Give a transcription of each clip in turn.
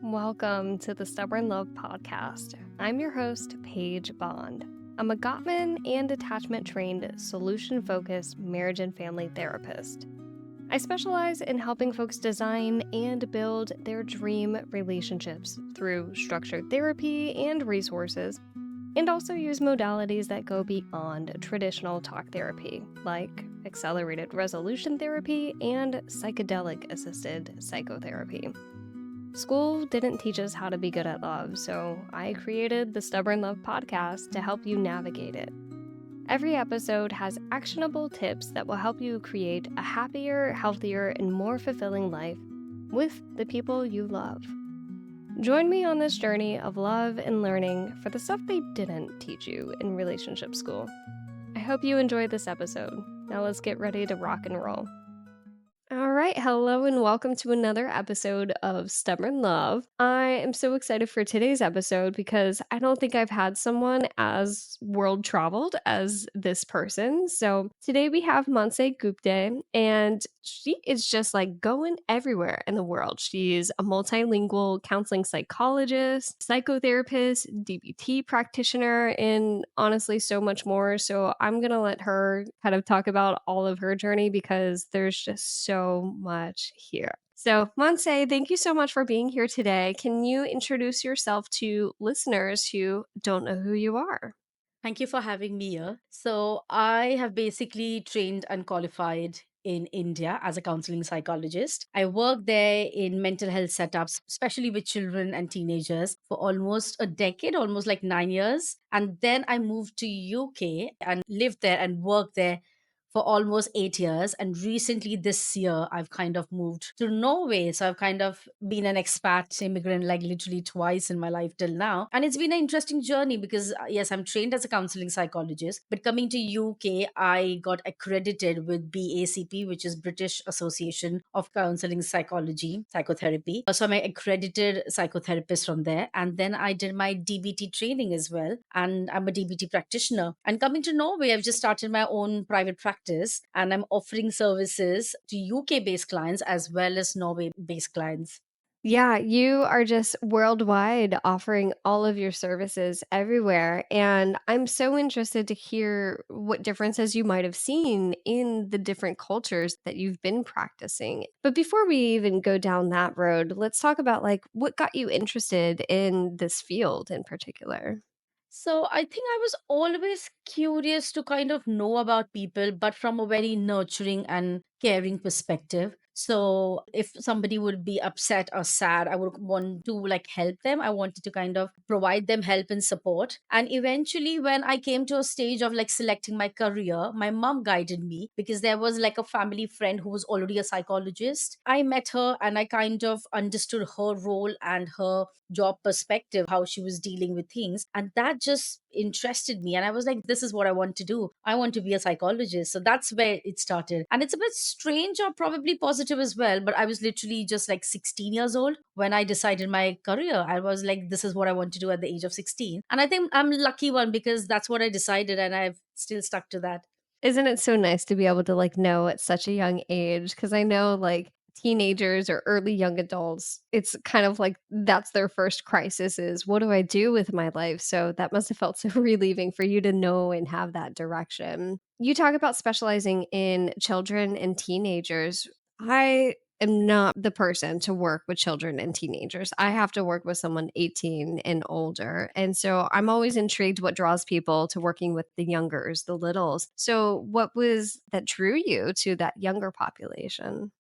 Welcome to the Stubborn Love Podcast. I'm your host, Paige Bond. I'm a Gottman and attachment trained, solution focused marriage and family therapist. I specialize in helping folks design and build their dream relationships through structured therapy and resources, and also use modalities that go beyond traditional talk therapy, like accelerated resolution therapy and psychedelic assisted psychotherapy. School didn't teach us how to be good at love, so I created the Stubborn Love podcast to help you navigate it. Every episode has actionable tips that will help you create a happier, healthier, and more fulfilling life with the people you love. Join me on this journey of love and learning for the stuff they didn't teach you in relationship school. I hope you enjoyed this episode. Now let's get ready to rock and roll. All right, hello and welcome to another episode of Stubborn Love. I am so excited for today's episode because I don't think I've had someone as world traveled as this person. So today we have Mansee Gupte, and she is just like going everywhere in the world. She's a multilingual counseling psychologist, psychotherapist, DBT practitioner, and honestly, so much more. So I'm going to let her kind of talk about all of her journey because there's just so much here. So, Mansee, thank you so much for being here today. Can you introduce yourself to listeners who don't know who you are? Thank you for having me here. So, I have basically trained and qualified in India as a counseling psychologist. I worked there in mental health setups, especially with children and teenagers, for almost a decade, almost like 9 years. And then I moved to UK and lived there and worked there for almost 8 years. And recently this year, I've kind of moved to Norway. So I've kind of been an expat immigrant like literally twice in my life till now. And it's been an interesting journey because, yes, I'm trained as a counseling psychologist. But coming to UK, I got accredited with BACP, which is British Association of Counselling Psychology, Psychotherapy. So I'm an accredited psychotherapist from there. And then I did my DBT training as well. And I'm a DBT practitioner. And coming to Norway, I've just started my own private practice and I'm offering services to UK based clients as well as Norway based clients. Yeah, you are just worldwide offering all of your services everywhere. And I'm so interested to hear what differences you might have seen in the different cultures that you've been practicing. But before we even go down that road, let's talk about like what got you interested in this field in particular. So I think I was always curious to kind of know about people, but from a very nurturing and caring perspective. So if somebody would be upset or sad, I would want to like help them. I wanted to kind of provide them help and support. And eventually when I came to a stage of like selecting my career, my mom guided me because there was like a family friend who was already a psychologist. I met her and I kind of understood her role and her job perspective, how she was dealing with things. And that just interested me. And I was like, this is what I want to do. I want to be a psychologist. So that's where it started. And it's a bit strange or probably positive as well. But I was literally just like 16 years old when I decided my career. I was like, this is what I want to do at the age of 16. And I think I'm lucky one because that's what I decided. And I've still stuck to that. Isn't it so nice to be able to like know at such a young age? Because I know like teenagers or early young adults, it's kind of like that's their first crisis is what do I do with my life? So that must have felt so relieving for you to know and have that direction. You talk about specializing in children and teenagers. I am not the person to work with children and teenagers. I have to work with someone 18 and older. And so I'm always intrigued what draws people to working with the youngers, the littles. So what was that drew you to that younger population?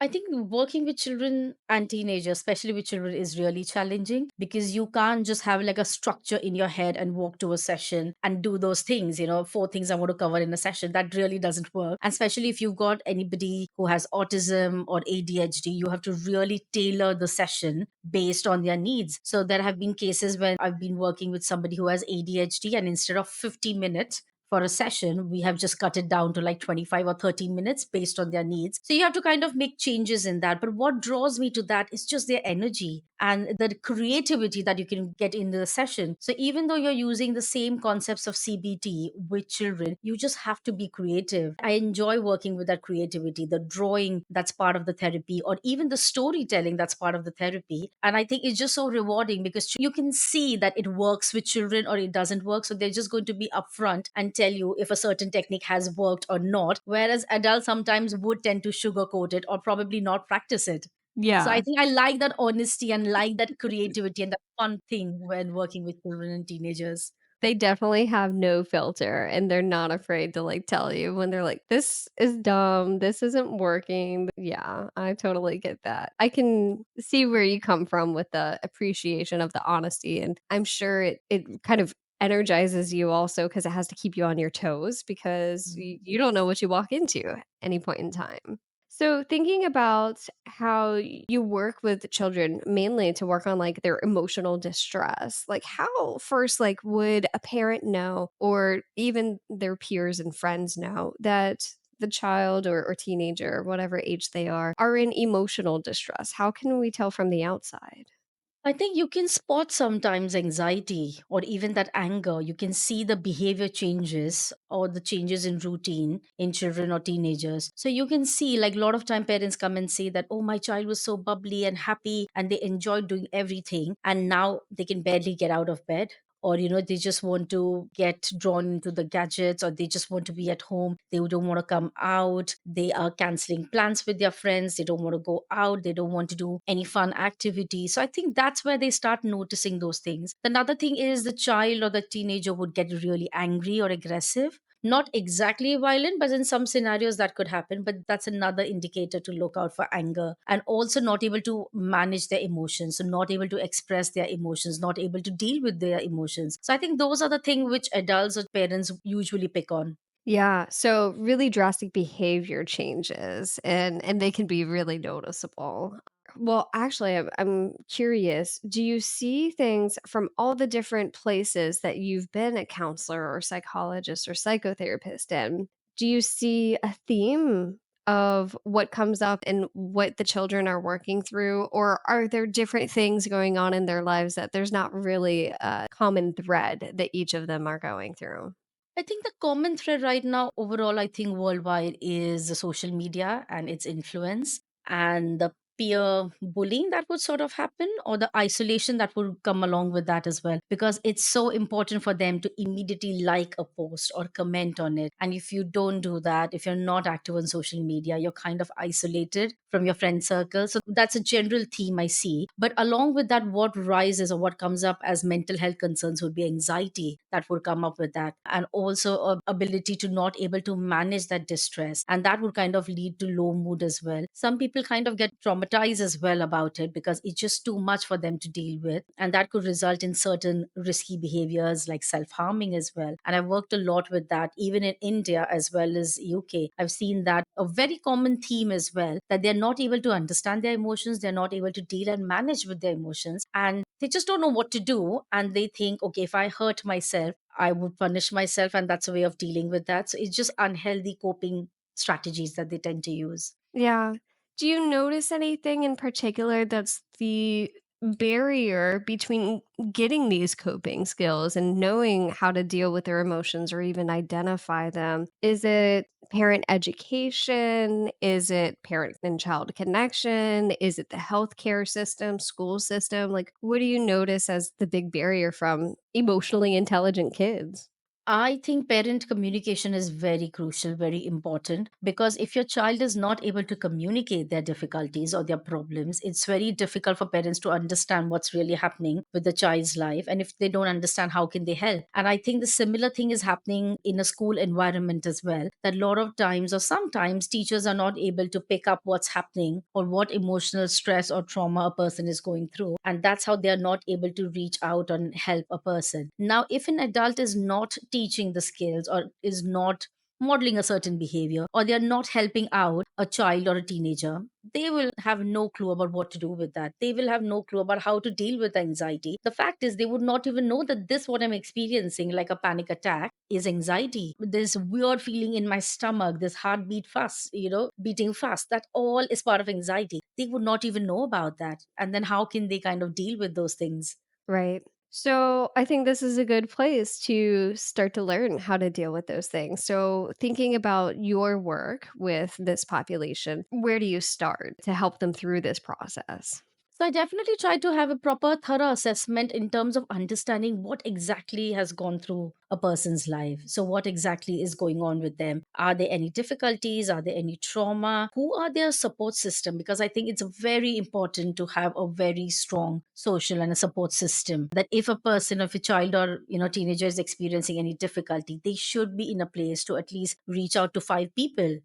I think working with children and teenagers, especially with children, is really challenging because you can't just have like a structure in your head and walk to a session and do those things, four things I want to cover in a session. That really doesn't work. And especially if you've got anybody who has autism or ADHD, you have to really tailor the session based on their needs. So there have been cases when I've been working with somebody who has ADHD, and instead of 50 minutes, for a session, we have just cut it down to like 25 or 30 minutes based on their needs. So you have to kind of make changes in that. But what draws me to that is just their energy and the creativity that you can get in the session. So even though you're using the same concepts of CBT with children, you just have to be creative. I enjoy working with that creativity, the drawing that's part of the therapy, or even the storytelling that's part of the therapy. And I think it's just so rewarding because you can see that it works with children or it doesn't work. So they're just going to be upfront and tell you if a certain technique has worked or not. Whereas adults sometimes would tend to sugarcoat it or probably not practice it. So I Yeah. think I like that honesty and like that creativity and that fun thing when working with children and teenagers. They definitely have no filter, and they're not afraid to, like, tell you when they're like, "This is dumb, this isn't working." Yeah, I totally get that. I can see where you come from with the appreciation of the honesty, and I'm sure it kind of energizes you also because it has to keep you on your toes because you don't know what you walk into at any point in time. So thinking about how you work with children mainly to work on like their emotional distress, like how first like would a parent know or even their peers and friends know that the child or teenager, whatever age they are in emotional distress? How can we tell from the outside? I think you can spot sometimes anxiety or even that anger. You can see the behavior changes or the changes in routine in children or teenagers. So you can see, like, a lot of time parents come and say that, oh, my child was so bubbly and happy and they enjoyed doing everything. And now they can barely get out of bed. Or, they just want to get drawn into the gadgets, or they just want to be at home. They don't want to come out. They are canceling plans with their friends. They don't want to go out. They don't want to do any fun activity. So I think that's where they start noticing those things. Another thing is the child or the teenager would get really angry or aggressive. Not exactly violent, but in some scenarios that could happen. But that's another indicator to look out for anger, and also not able to manage their emotions. So, not able to express their emotions, not able to deal with their emotions. So, I think those are the things which adults or parents usually pick on. Yeah, so really drastic behavior changes and they can be really noticeable. Well, actually, I'm curious, do you see things from all the different places that you've been a counselor or psychologist or psychotherapist in? Do you see a theme of what comes up and what the children are working through, or are there different things going on in their lives that there's not really a common thread that each of them are going through? I think the common thread right now, overall, I think worldwide, is the social media and its influence and the peer bullying that would sort of happen, or the isolation that would come along with that as well. Because it's so important for them to immediately like a post or comment on it. And if you don't do that, if you're not active on social media, you're kind of isolated from your friend circle. So that's a general theme I see. But along with that, what rises or what comes up as mental health concerns would be anxiety that would come up with that, and also ability to not able to manage that distress, and that would kind of lead to low mood as well. Some people kind of get traumatized as well about it because it's just too much for them to deal with, and that could result in certain risky behaviors like self-harming as well. And I've worked a lot with that even in India as well as UK. I've seen that a very common theme as well, that they're not able to understand their emotions, they're not able to deal and manage with their emotions, and they just don't know what to do. And they think, okay, if I hurt myself, I would punish myself, and that's a way of dealing with that. So it's just unhealthy coping strategies that they tend to use. Yeah. Do you notice anything in particular that's the barrier between getting these coping skills and knowing how to deal with their emotions or even identify them? Is it parent education? Is it parent and child connection? Is it the healthcare system, school system? Like, what do you notice as the big barrier from emotionally intelligent kids? I think parent communication is very crucial, very important, because if your child is not able to communicate their difficulties or their problems, it's very difficult for parents to understand what's really happening with the child's life. And if they don't understand, how can they help? And I think the similar thing is happening in a school environment as well, that a lot of times or sometimes teachers are not able to pick up what's happening or what emotional stress or trauma a person is going through. And that's how they are not able to reach out and help a person. Now, if an adult is not teaching the skills or is not modeling a certain behavior, or they are not helping out a child or a teenager, they will have no clue about what to do with that. They will have no clue about how to deal with anxiety. The fact is, they would not even know that this, what I'm experiencing, like a panic attack, is anxiety. This weird feeling in my stomach, this heartbeat fast, beating fast, that all is part of anxiety. They would not even know about that. And then how can they kind of deal with those things? Right. So I think this is a good place to start to learn how to deal with those things. So, thinking about your work with this population, where do you start to help them through this process? So I definitely try to have a proper, thorough assessment in terms of understanding what exactly has gone through a person's life. So, what exactly is going on with them? Are there any difficulties? Are there any trauma? Who are their support system? Because I think it's very important to have a very strong social and a support system. That if a person, if a child or teenager is experiencing any difficulty, they should be in a place to at least reach out to five people,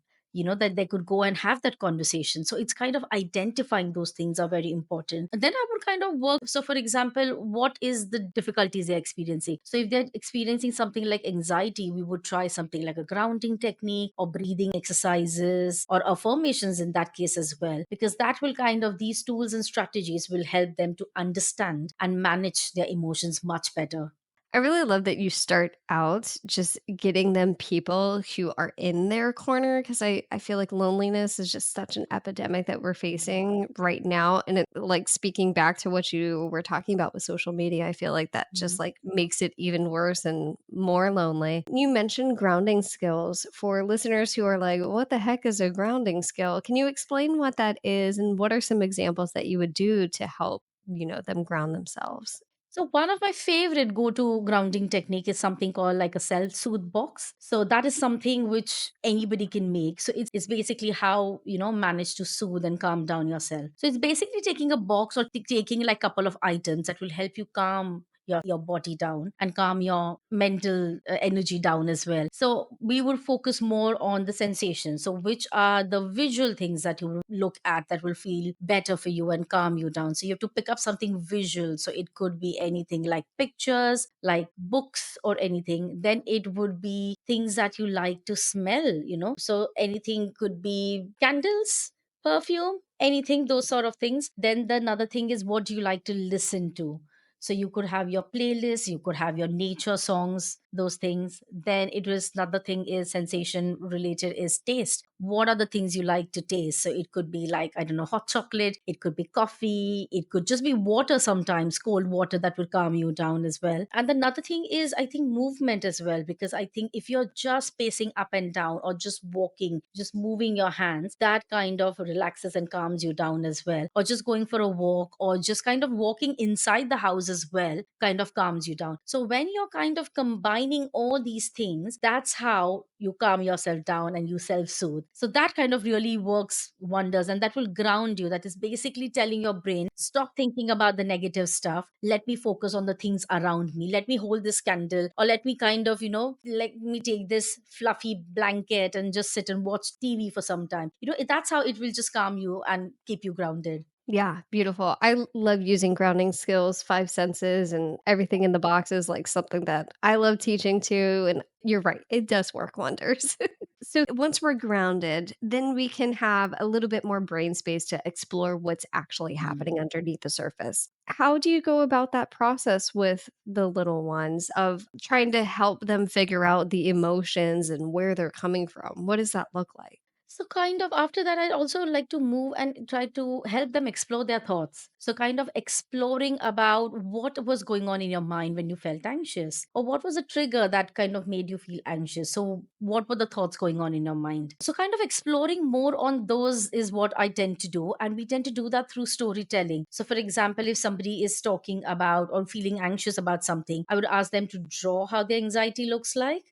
that they could go and have that conversation. So it's kind of identifying those things are very important. And then I would kind of work. So, for example, what is the difficulties they're experiencing? So if they're experiencing something like anxiety, we would try something like a grounding technique or breathing exercises or affirmations in that case as well, because that will kind of, these tools and strategies will help them to understand and manage their emotions much better. I really love that you start out just getting them people who are in their corner because I feel like loneliness is just such an epidemic that we're facing right now. And it like speaking back to what you were talking about with social media, I feel like that just like makes it even worse and more lonely. You mentioned grounding skills for listeners who are like, what the heck is a grounding skill? Can you explain what that is and what are some examples that you would do to help, them ground themselves? So one of my favorite go-to grounding technique is something called like a self-soothe box. So that is something which anybody can make. So it's basically how, manage to soothe and calm down yourself. So it's basically taking a box or taking like a couple of items that will help you calm your body down and calm your mental energy down as well. So we would focus more on the sensations. So which are the visual things that you will look at that will feel better for you and calm you down. So you have to pick up something visual. So it could be anything like pictures, like books or anything. Then it would be things that you like to smell. So anything could be candles, perfume, anything, those sort of things. Then the another thing is, what do you like to listen to? So you could have your playlist, you could have your nature songs, those things. Then it was another thing is sensation related is taste. What are the things you like to taste? So it could be like, I don't know, hot chocolate, it could be coffee, it could just be water sometimes, cold water that would calm you down as well. And another thing is, I think, movement as well, because I think if you're just pacing up and down or just walking, just moving your hands, that kind of relaxes and calms you down as well. Or just going for a walk or just kind of walking inside the house as well kind of calms you down. So when you're kind of combining all these things, that's how you calm yourself down and you self-soothe. So that kind of really works wonders, and that will ground you. That is basically telling your brain, stop thinking about the negative stuff, let me focus on the things around me, let me hold this candle, or let me kind of, let me take this fluffy blanket and just sit and watch TV for some time. That's how it will just calm you and keep you grounded. Yeah, beautiful. Love using grounding skills, five senses, and everything in the box is like something that I love teaching too. And you're right, it does work wonders. So once we're grounded, then we can have a little bit more brain space to explore what's actually happening underneath the surface. How do you go about that process with the little ones of trying to help them figure out the emotions and where they're coming from? What does that look like? So, kind of after that, I also like to move and try to help them explore their thoughts. So, kind of exploring about what was going on in your mind when you felt anxious, or what was a trigger that kind of made you feel anxious. So, what were the thoughts going on in your mind? So, kind of exploring more on those is what I tend to do. And we tend to do that through storytelling. So, for example, if somebody is talking about or feeling anxious about something, I would ask them to draw how the anxiety looks like,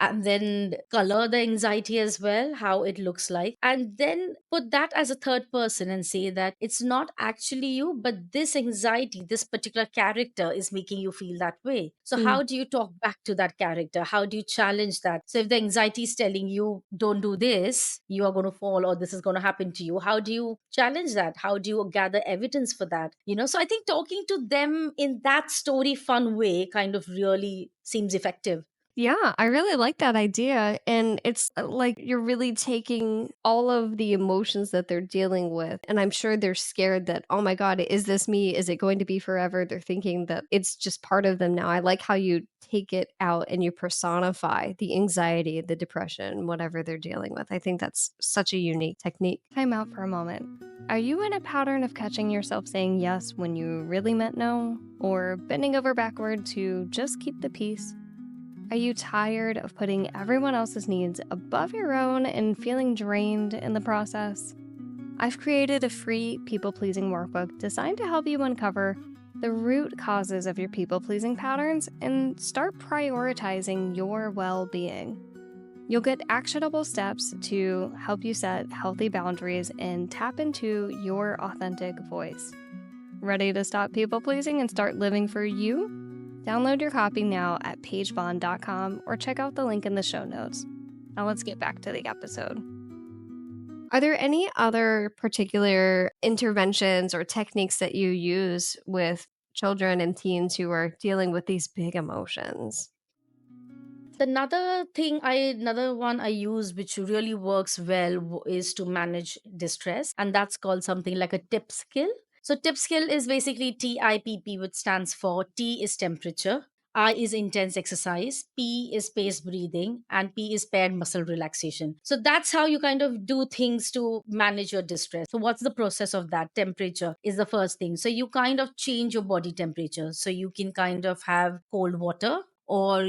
and then color the anxiety as well, how it looks like, and then put that as a third person and say that it's not actually you, but this anxiety, this particular character is making you feel that way. So Mm. how do you talk back to that character? How do you challenge that? So if the anxiety is telling you, don't do this, you are going to fall, or this is going to happen to you, how do you challenge that? How do you gather evidence for that? So I think talking to them in that story fun way kind of really seems effective. Yeah, I really like that idea. And it's like you're really taking all of the emotions that they're dealing with. And I'm sure they're scared that, oh my God, is this me? Is it going to be forever? They're thinking that it's just part of them now. I like how you take it out and you personify the anxiety, the depression, whatever they're dealing with. I think that's such a unique technique. Time out for a moment. Are you in a pattern of catching yourself saying yes when you really meant no? Or bending over backward to just keep the peace? Are you tired of putting everyone else's needs above your own and feeling drained in the process? I've created a free people pleasing workbook designed to help you uncover the root causes of your people pleasing patterns and start prioritizing your well being. You'll get actionable steps to help you set healthy boundaries and tap into your authentic voice. Ready to stop people pleasing and start living for you? Download your copy now at pagebond.com or check out the link in the show notes. Now let's get back to the episode. Are there any other particular interventions or techniques that you use with children and teens who are dealing with these big emotions? Another one I use, which really works well, is to manage distress, and that's called something like a tip skill. So tip skill is basically TIPP, which stands for T is temperature, I is intense exercise, P is spaced breathing, and P is paired muscle relaxation. So that's how you kind of do things to manage your distress. So what's the process of that? Temperature is the first thing. So you kind of change your body temperature. So you can kind of have cold water, or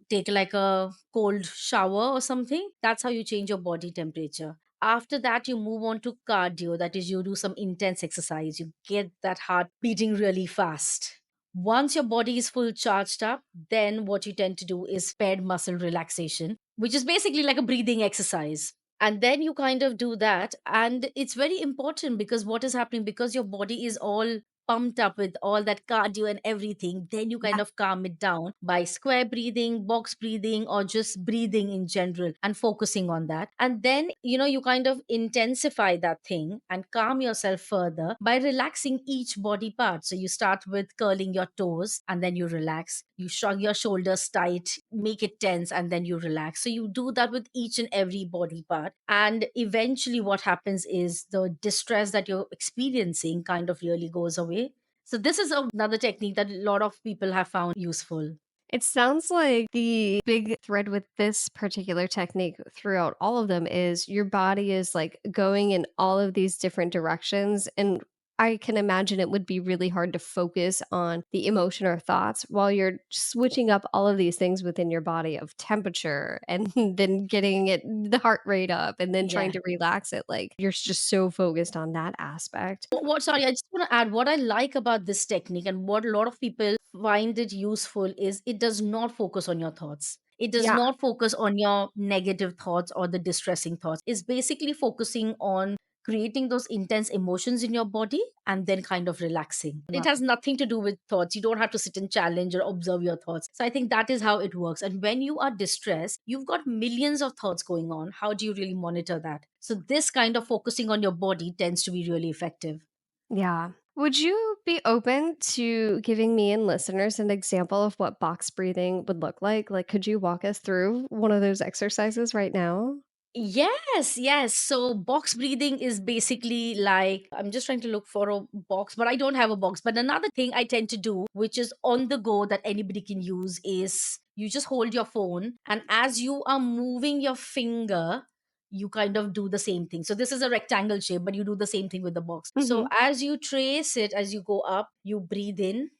take like a cold shower or something. That's how you change your body temperature. After that, you move on to cardio. That is, you do some intense exercise, you get that heart beating really fast. Once your body is full charged up, then what you tend to do is paired muscle relaxation, which is basically like a breathing exercise. And then you kind of do that, and it's very important because what is happening, because your body is all pumped up with all that cardio and everything, then you kind Yeah. of calm it down by square breathing, box breathing, or just breathing in general and focusing on that. And then, you kind of intensify that thing and calm yourself further by relaxing each body part. So you start with curling your toes and then you relax. You shrug your shoulders tight, make it tense, and then you relax. So you do that with each and every body part. And eventually, what happens is the distress that you're experiencing kind of really goes away. So this is another technique that a lot of people have found useful. It sounds like the big thread with this particular technique throughout all of them is your body is like going in all of these different directions. And I can imagine it would be really hard to focus on the emotion or thoughts while you're switching up all of these things within your body of temperature and then getting the heart rate up and then trying Yeah. to relax it. Like you're just so focused on that aspect. Sorry, I just want to add what I like about this technique and what a lot of people find it useful is it does not focus on your thoughts. It does Yeah. not focus on your negative thoughts or the distressing thoughts. It's basically focusing on creating those intense emotions in your body and then kind of relaxing. It has nothing to do with thoughts. You don't have to sit and challenge or observe your thoughts. So I think that is how it works. And when you are distressed, you've got millions of thoughts going on. How do you really monitor that? So this kind of focusing on your body tends to be really effective. Yeah. Would you be open to giving me and listeners an example of what box breathing would look like? Like, could you walk us through one of those exercises right now? Yes, yes. So box breathing is basically like, I'm just trying to look for a box, but I don't have a box. But another thing I tend to do, which is on the go that anybody can use, is you just hold your phone, and as you are moving your finger, you kind of do the same thing. So this is a rectangle shape, but you do the same thing with the box. So Mhm. as you trace it, as you go up, you breathe in,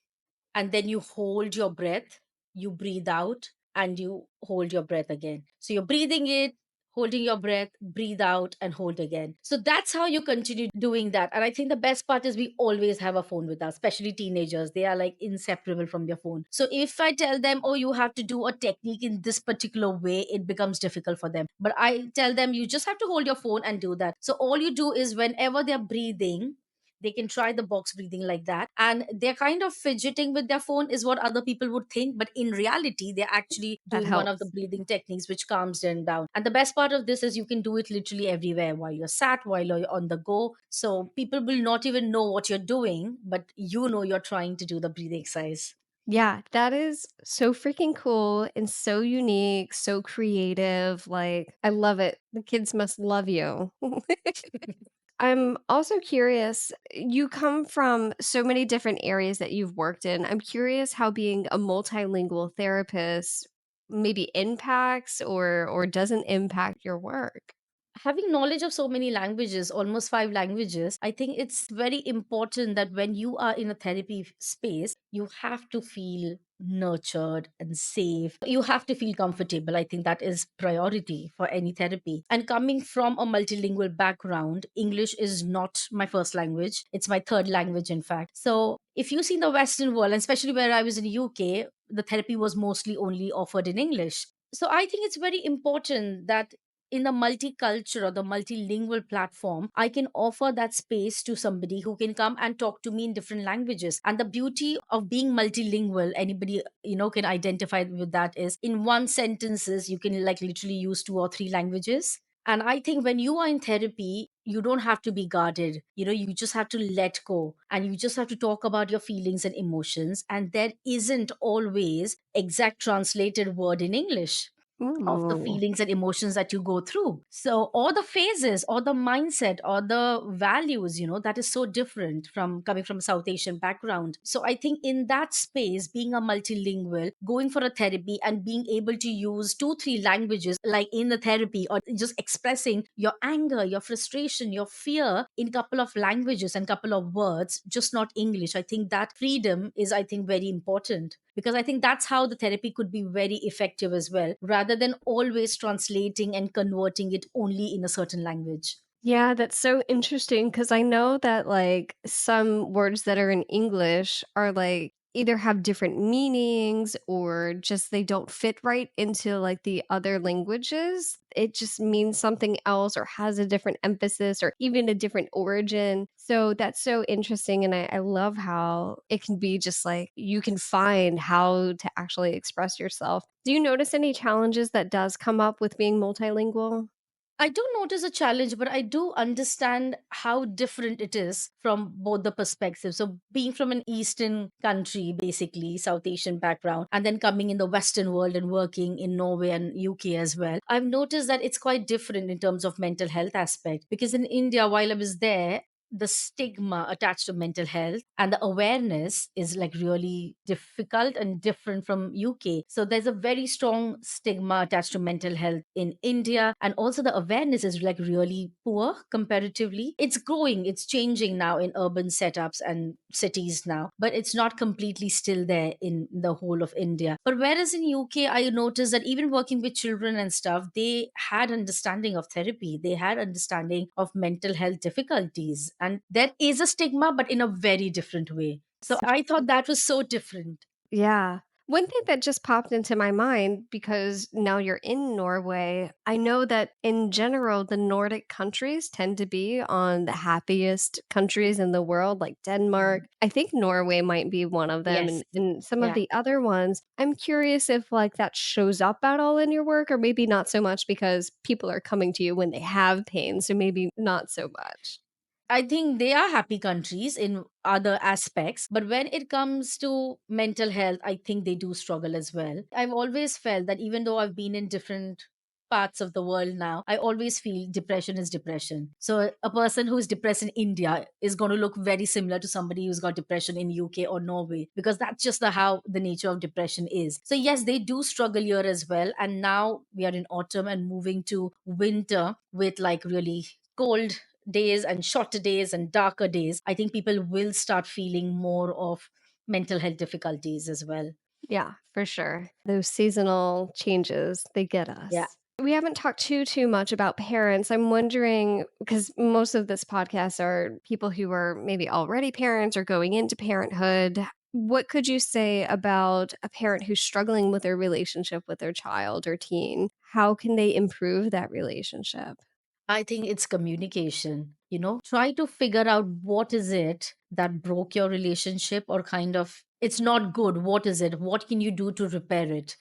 and then you hold your breath, you breathe out, and you hold your breath again. So you're breathing it, holding your breath, breathe out, and hold again. So that's how you continue doing that. And I think the best part is we always have a phone with us, especially teenagers. They are like inseparable from their phone. So if I tell them, oh, you have to do a technique in this particular way, it becomes difficult for them. But I tell them, you just have to hold your phone and do that. So all you do is whenever they're breathing, they can try the box breathing like that, and they're kind of fidgeting with their phone is what other people would think, but in reality they're actually That doing one of the helps. breathing techniques which calms them down. And the best part of this is you can do it literally everywhere, while you're sat, while you're on the go, so people will not even know what you're doing, but you're trying to do the breathing exercise. Yeah, that is so freaking cool and so unique, so creative. Like, I love it. The kids must love you. I'm also curious, you come from so many different areas that you've worked in. I'm curious how being a multilingual therapist maybe impacts or doesn't impact your work. Having knowledge of so many languages, almost 5 languages, I think it's very important that when you are in a therapy space, you have to feel nurtured and safe. You have to feel comfortable. I think that is priority for any therapy. And coming from a multilingual background, English is not my first language. It's my third language, in fact. So if you see in the Western world, and especially where I was in UK, the therapy was mostly only offered in English. So I think it's very important that in the multicultural or the multilingual platform, I can offer that space to somebody who can come and talk to me in different languages. And the beauty of being multilingual, anybody can identify with that, is in one sentences you can like literally use 2 or 3 languages. And I think when you are in therapy, you don't have to be guarded. You just have to let go and you just have to talk about your feelings and emotions. And there isn't always exact translated word in English of the Ooh. feelings and emotions that you go through. So, or the phases, or the mindset, or the values, that is so different from coming from a South Asian background. So, I think in that space, being a multilingual, going for a therapy and being able to use 2, 3 languages, like in the therapy, or just expressing your anger, your frustration, your fear in a couple of languages and couple of words, just not English. I think that freedom is, I think, very important because I think that's how the therapy could be very effective as well, rather than always translating and converting it only in a certain language. Yeah, that's so interesting because I know that, like, some words that are in English are, like, either have different meanings or just they don't fit right into, like, the other languages. It just means something else or has a different emphasis or even a different origin. So that's so interesting, and I love how it can be just, like, you can find how to actually express yourself. Do you notice any challenges that does come up with being multilingual? I do notice a challenge, but I do understand how different it is from both the perspectives. So, being from an Eastern country, basically, South Asian background, and then coming in the Western world and working in Norway and UK as well, I've noticed that it's quite different in terms of mental health aspect. Because in India, while I was there, the stigma attached to mental health and the awareness is like really difficult and different from UK. So there's a very strong stigma attached to mental health in India, and also the awareness is like really poor comparatively. It's growing, it's changing now in urban setups and cities now, but it's not completely still there in the whole of India. But whereas in UK, I noticed that even working with children and stuff, they had understanding of therapy, they had understanding of mental health difficulties, and there is a stigma but in a very different way. So I thought that was so different. Yeah. One thing that just popped into my mind because now you're in Norway, I know that in general, the Nordic countries tend to be on the happiest countries in the world, like Denmark. Mhm. I think Norway might be one of them, Yes. and some of Yeah. the other ones. I'm curious if like that shows up at all in your work, or maybe not so much because people are coming to you when they have pain. So maybe not so much. I think they are happy countries in other aspects, but when it comes to mental health, I think they do struggle as well. I've always felt that even though I've been in different parts of the world now, I always feel depression is depression. So a person who is depressed in India is going to look very similar to somebody who's got depression in UK or Norway, because that's just the how the nature of depression is. So yes, they do struggle here as well. And now we are in autumn and moving to winter with like really cold days and shorter days and darker days. I think people will start feeling more of mental health difficulties as well. Yeah, for sure. Those seasonal changes, they get Yeah. us. We haven't talked too much about parents. I'm wondering because most of this podcast are people who are maybe already parents or going into parenthood. What could you say about a parent who's struggling with their relationship with their child or teen? How can they improve that relationship? I think it's communication. Try to figure out what is it that broke your relationship or kind of it's not good. What is it? What can you do to repair it?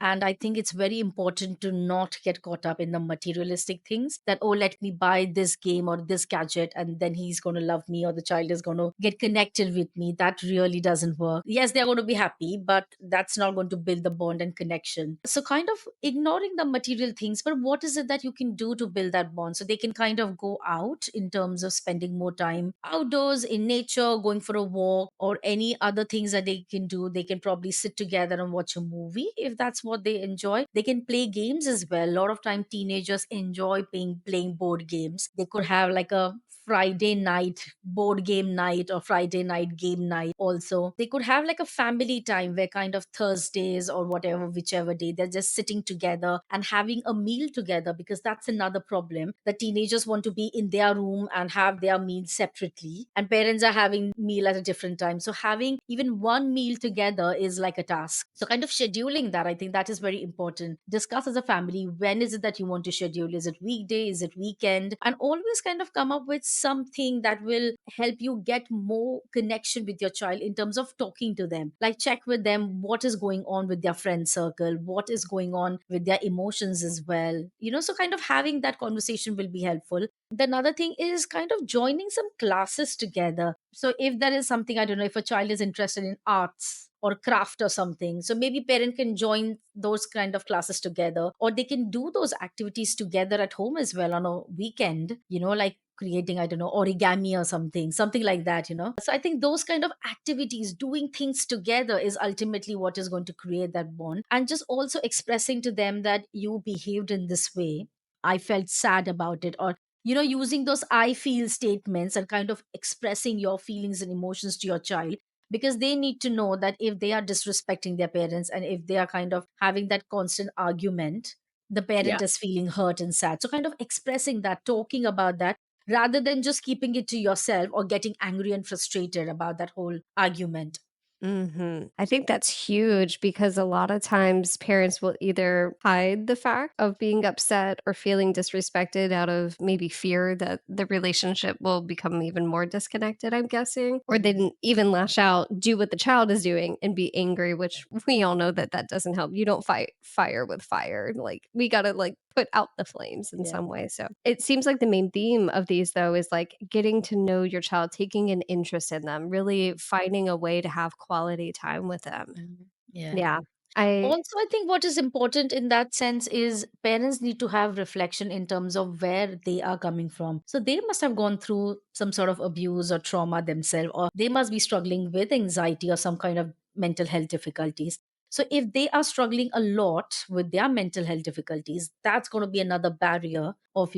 And I think it's very important to not get caught up in the materialistic things that, oh, let me buy this game or this gadget and then he's going to love me, or the child is going to get connected with me. That really doesn't work. Yes, they're going to be happy, but that's not going to build the bond and connection. So kind of ignoring the material things, but what is it that you can do to build that bond, so they can kind of go out in terms of spending more time outdoors in nature, going for a walk, or any other things that they can do. They can probably sit together and watch a movie if that's what they enjoy. They can play games as well. A lot of time teenagers enjoy playing board games. They could have like a Friday night board game night or Friday night game night. Also, they could have like a family time where kind of Thursdays or whatever, whichever day, they're just sitting together and having a meal together, because that's another problem. The teenagers want to be in their room and have their meal separately, and parents are having meal at a different time. So having even one meal together is like a task. So kind of scheduling that, I think that is very important. Discuss as a family, when is it that you want to schedule? Is it weekday? Is it weekend? And always kind of come up with something that will help you get more connection with your child in terms of talking to them. Like check with them what is going on with their friend circle, what is going on with their emotions as well. So kind of having that conversation will be helpful. The another thing is kind of joining some classes together. So if there is something, I don't know, if a child is interested in arts or craft or something, so maybe parent can join those kind of classes together, or they can do those activities together at home as well on a weekend, like creating, I don't know, origami or something like that. So I think those kind of activities, doing things together, is ultimately what is going to create that bond. And just also expressing to them that you behaved in this way, I felt sad about it, or using those I feel statements and kind of expressing your feelings and emotions to your child, because they need to know that if they are disrespecting their parents and if they are kind of having that constant argument, the Yeah. parent is feeling hurt and sad. So kind of expressing that, talking about that, rather than just keeping it to yourself or getting angry and frustrated about that whole argument. I think that's huge because a lot of times parents will either hide the fact of being upset or feeling disrespected out of maybe fear that the relationship will become even more disconnected, I'm guessing, or they Mhm. didn't even lash out, do what the child is doing and be angry, which we all know that that doesn't help. You don't fight fire with fire. Like, we got to like put out the flames in Yeah. some way. So it seems like the main theme of these, though, is like getting to know your child, taking an interest in them, really finding a way to have quality time with them. Yeah. Yeah. I Also, I think what is important in that sense is parents need to have reflection in terms of where they are coming from. So they must have gone through some sort of abuse or trauma themselves, or they must be struggling with anxiety or some kind of mental health difficulties. So if they are struggling a lot with their mental health difficulties, that's going to be another barrier of,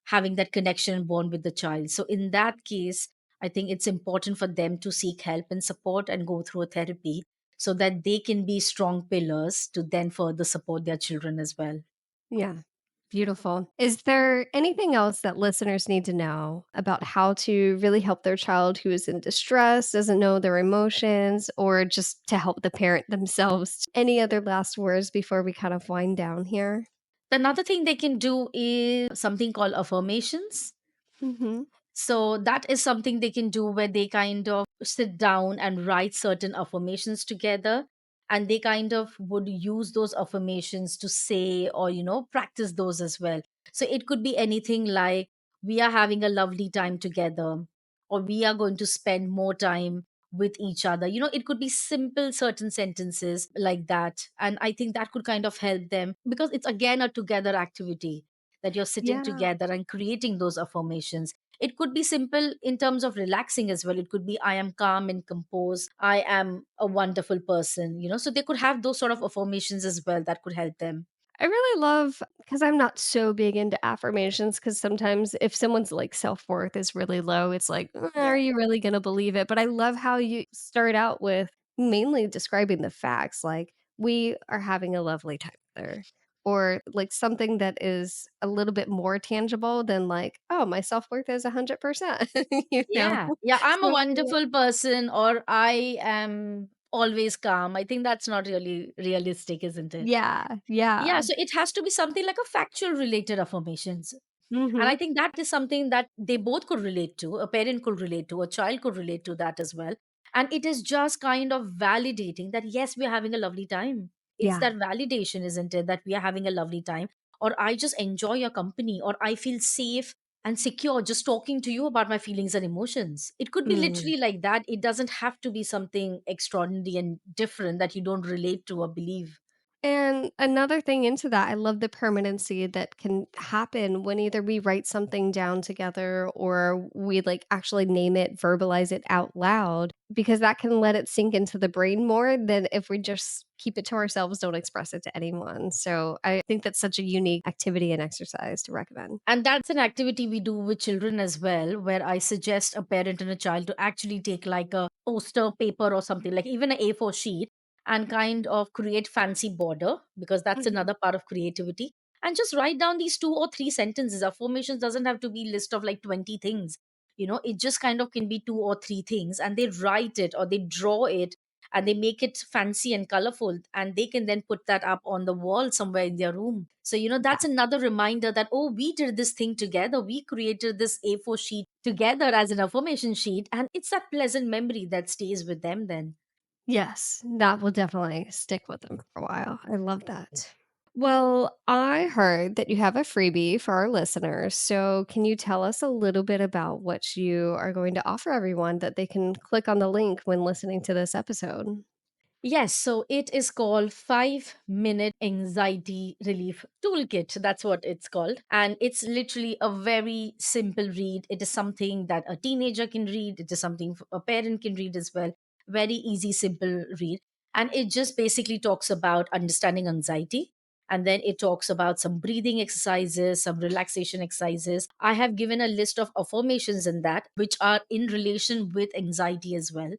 having that connection and bond with the child. So in that case, I think it's important for them to seek help and support and go through a therapy, so that they can be strong pillars to then further support their children as well. Yeah, beautiful. Is there anything else that listeners need to know about how to really help their child who is in distress, doesn't know their emotions, or just to help the parent themselves? Any other last words before we kind of wind down here? Another thing they can do is something called affirmations. Mhm. So that is something they can do where they kind of sit down and write certain affirmations together. And they kind of would use those affirmations to say, or, practice those as well. So it could be anything like, we are having a lovely time together, or we are going to spend more time with each other. It could be simple, certain sentences like that. And I think that could kind of help them, because it's again a together activity, that you're sitting Yeah. together and creating those affirmations. It could be simple in terms of relaxing as well. It could be, I am calm and composed. I am a wonderful person. So they could have those sort of affirmations as well that could help them. I really love because I'm not so big into affirmations because sometimes if someone's like self-worth is really low, it's like, are Yeah. you really gonna believe it? But I love how you start out with mainly describing the facts, like we are having a lovely time there. Or like something that is a little bit more tangible than like, oh, my self-worth is 100%, you know? Yeah. Yeah. I'm a Something wonderful person, or I am always calm. I think that's not really realistic, isn't it? yeah, Yeah. yeah. So it has to be something like a factual related affirmations. And I Mhm. think that is something that they both could relate to. A parent could relate to, a child could relate to that as well. And it is just kind of validating that, yes, we are having a lovely time. It's Yeah. that validation, isn't it? That we are having a lovely time, or I just enjoy your company, or I feel safe and secure just talking to you about my feelings and emotions. It could be Mm. literally like that. It doesn't have to be something extraordinary and different that you don't relate to or believe. And another thing into that, I love the permanency that can happen when either we write something down together or we like actually name it, verbalize it out loud, because that can let it sink into the brain more than if we just keep it to ourselves, don't express it to anyone. So I think that's such a unique activity and exercise to recommend. And that's an activity we do with children as well, where I suggest a parent and a child to actually take like a poster paper or something, like even an A4 sheet, and kind of create fancy border, because that's Mhm. another part of creativity. And just write down these 2 or 3 sentences. Affirmations doesn't have to be list of like 20 things. It just kind of can be 2 or 3 things, and they write it or they draw it and they make it fancy and colorful, and they can then put that up on the wall somewhere in their room. So Yeah. that's another reminder that, oh, we did this thing together, we created this A4 sheet together as an affirmation sheet, and it's that pleasant memory that stays with them then. Yes, that will definitely stick with them for a while. I love that. Well, I heard that you have a freebie for our listeners. So, can you tell us a little bit about what you are going to offer everyone that they can click on the link when listening to this episode? Yes, so it is called 5 Minute Anxiety Relief Toolkit. That's what it's called. And it's literally a very simple read. It is something that a teenager can read, it is something a parent can read as well. Very easy, simple read. And it just basically talks about understanding anxiety. And then it talks about some breathing exercises, some relaxation exercises. I have given a list of affirmations in that, which are in relation with anxiety as well.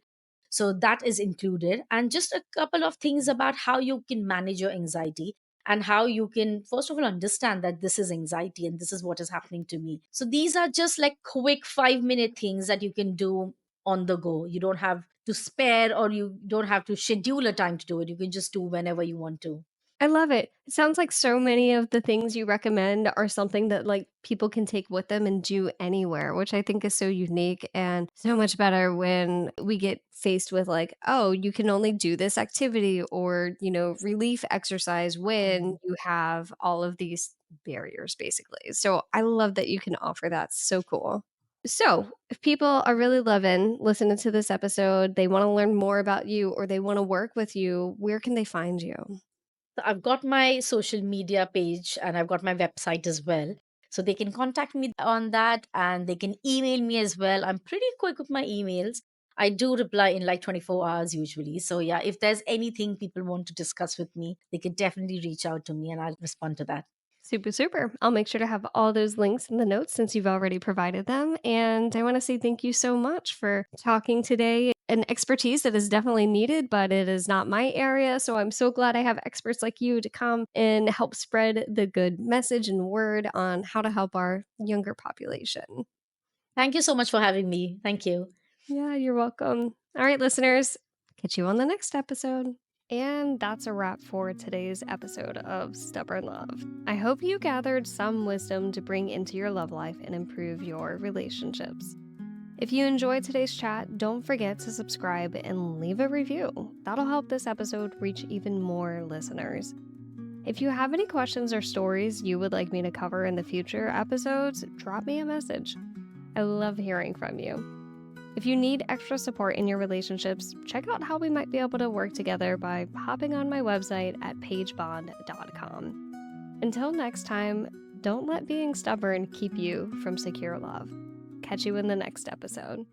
So that is included, and just a couple of things about how you can manage your anxiety and how you can, first of all, understand that this is anxiety and this is what is happening to me. So these are just like quick 5-minute things that you can do on the go. You don't have to spare, or you don't have to schedule a time to do it. You can just do whenever you want to. I love it. It sounds like so many of the things you recommend are something that like people can take with them and do anywhere, which I think is so unique and so much better when we get faced with like, oh, you can only do this activity or, relief exercise when Mhm. you have all of these barriers basically. So I love that you can offer that. So cool. So, if people are really loving listening to this episode, they want to learn more about you or they want to work with you, where can they find you? So I've got my social media page and I've got my website as well. So they can contact me on that, and they can email me as well. I'm pretty quick with my emails. I do reply in like 24 hours usually. So yeah, if there's anything people want to discuss with me, they could definitely reach out to me and I'll respond to that. Super, super. I'll make sure to have all those links in the notes since you've already provided them. And I want to say thank you so much for talking today. An expertise that is definitely needed, but it is not my area. So I'm so glad I have experts like you to come and help spread the good message and word on how to help our younger population. Thank you so much for having me. Thank you. Yeah, you're welcome. All right, listeners, catch you on the next episode. And that's a wrap for today's episode of Stubborn Love. I hope you gathered some wisdom to bring into your love life and improve your relationships. If you enjoyed today's chat, don't forget to subscribe and leave a review. That'll help this episode reach even more listeners. If you have any questions or stories you would like me to cover in the future episodes, drop me a message. I love hearing from you. If you need extra support in your relationships, check out how we might be able to work together by hopping on my website at pagebond.com. Until next time, don't let being stubborn keep you from secure love. Catch you in the next episode.